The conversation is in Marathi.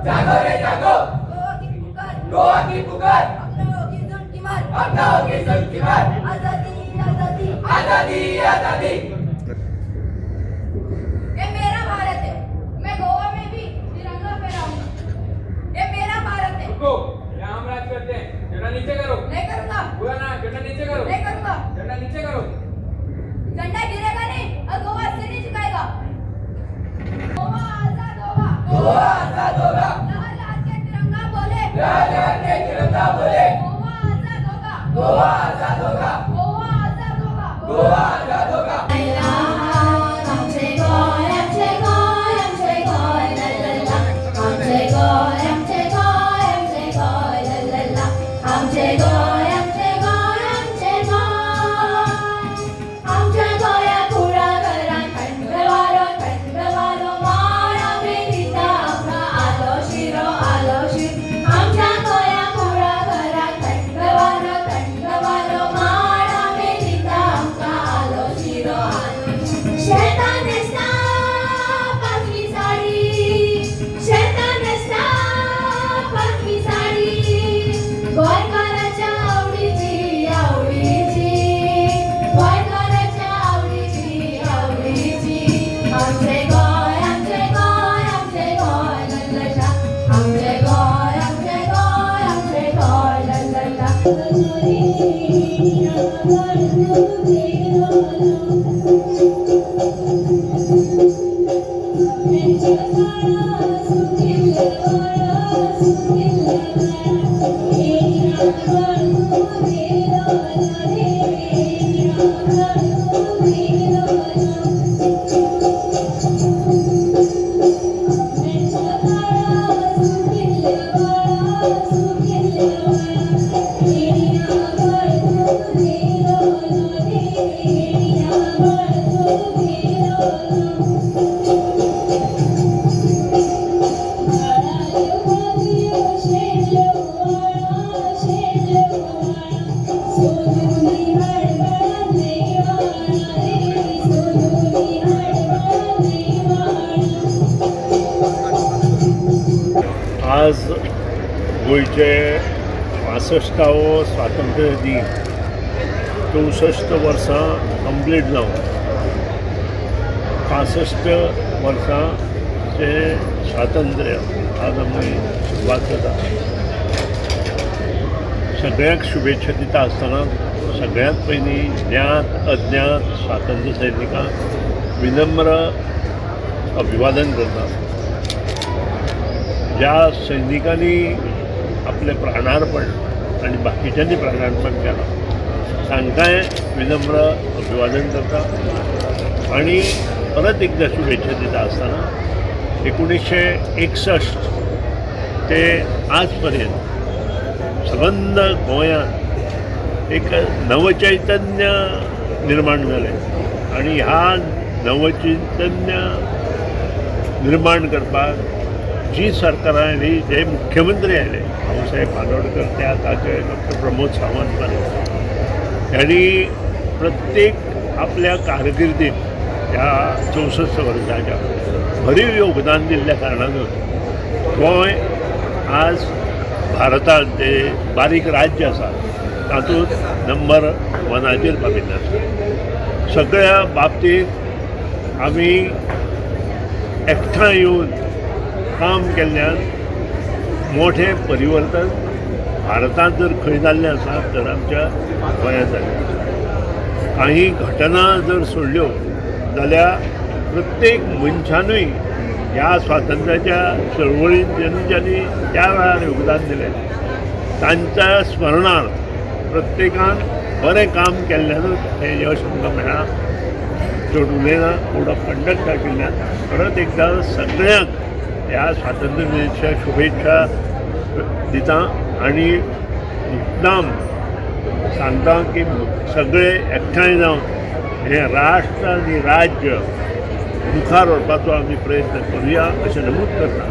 जागो रे जागो, गोवा की पुकार, अपना होगी जुल्म की मार, आजादी आजादी। ये मेरा भारत है, मैं गोवा में भी तिरंगा फहराऊंगा। ये मेरा भारत है। रुको, यहाँ हम राज करते हैं। झंडा नीचे करो। नहीं करूंगा। बुरा ना, झंडा नीचे करो। नहीं करूंगा। झंडा नीचे करो। झंडा गिरेगा नहीं और गोवा सिर नहीं झुकाएगा। गोवा आजाद होगा। गोवा आजाद होगा। लहर लहर के तिरंगा बोले। लहर लहर के तिरंगा बोले। गोवा आजाद होगा। गोवा आजाद होगा। गोवा आजाद होगा। गोवा आजाद होगा। आमचे गोय, आमचे गोय, आमचे गोय, ला ला ला. आमचे गोय, आमचे गोय, आमचे गोय, ला ला ला. आमचे गोय, आमचे गोय, आमचे गोय. आमच्या गोया कुळागरात थंड वारो मारा बेलीचा आमचा आलो शिरो आलो शिर. आमच्या गोया कुळागरात थंड वारो मारा बेलीचा आमचा आलो शिरो आलो शिर. शेतान नेसता पाखी साडी, शेतान नेसता पाखी साडी. गोंयकाराच्या आवडीची आवडीची, गोंयकाराच्या आवडीची आवडीची. आमचे गोय, आमचे गोय, आमचे गोय, ला ला ला. आमचे गोय, आमचे गोय, आमचे गोय, ला ला ला. आज गोयचे 65वो स्वातंत्र्य दिन 64 वर्सां कंप्लीट जावन 65 वर्सांचे स्वातंत्र्य आज आमी सुरवात करता. सगळ्यांक शुभेच्छा दिता आसतना सगळ्यांत पयलीं ज्ञात अज्ञात स्वातंत्र्य सैनिकांक विनम्र अभिवादन करता. ज्या सैनिकांनी आपले प्राणार्पण आणि बाकीच्यांनी प्राणार्पण केलं तांकांय विनम्र अभिवादन करता. आणि परत एकदा शुभेच्छा दिता आसतना 1961 ते आज पर्यंत सबंद गोंयांत एक नवचैतन्य निर्माण जालें आणि ह्या नवचैतन्य निर्माण करपाक जी सरकारां आयली, जे मुख्यमंत्री आयले, भाऊसाहेब बांदोडकर ते आतांचे डॉक्टर प्रमोद सावंत पर्यंत, ह्यांनी प्रत्येक आपल्या कारकिर्दीत ह्या 64 वर्सांच्या भरीव योगदान दिल्ल्या कारणानूच गोंय आज भारतांत जे बारीक राज्य आसा तातूंत नंबर 1 पाविल्लें आसा. सगळ्या बाबतींत आमी एकठांय येवन काम केल्ल्यान मोठें परिवर्तन भारतांत जर खंय जाल्लें आसा तर आमच्या गोंयांत जाल्लें आसा. काही घटना जर सोडल्यो जाल्यार प्रत्येक मनशानूय ह्या स्वातंत्र्याच्या चळवळींत ज्यांनी त्या वेळार योगदान दिलें तांच्या स्मरणार्थ प्रत्येकान बरें काम केल्ल्यानूच हें यश आमकां मेळ्ळां. चड उलयना, कोड ऑफ कंडक्ट दाखयल्ल्यान परत एकदा सगळ्यांक ह्या स्वातंत्र्य दिनाच्या शुभेच्छा दिता. आणि मुद्दाम सांगता की सगळे एकठांय जावन हें राष्ट्र आनी राज्य मुखार व्हरपाचो आमी प्रयत्न करुया अशें नमूद करता.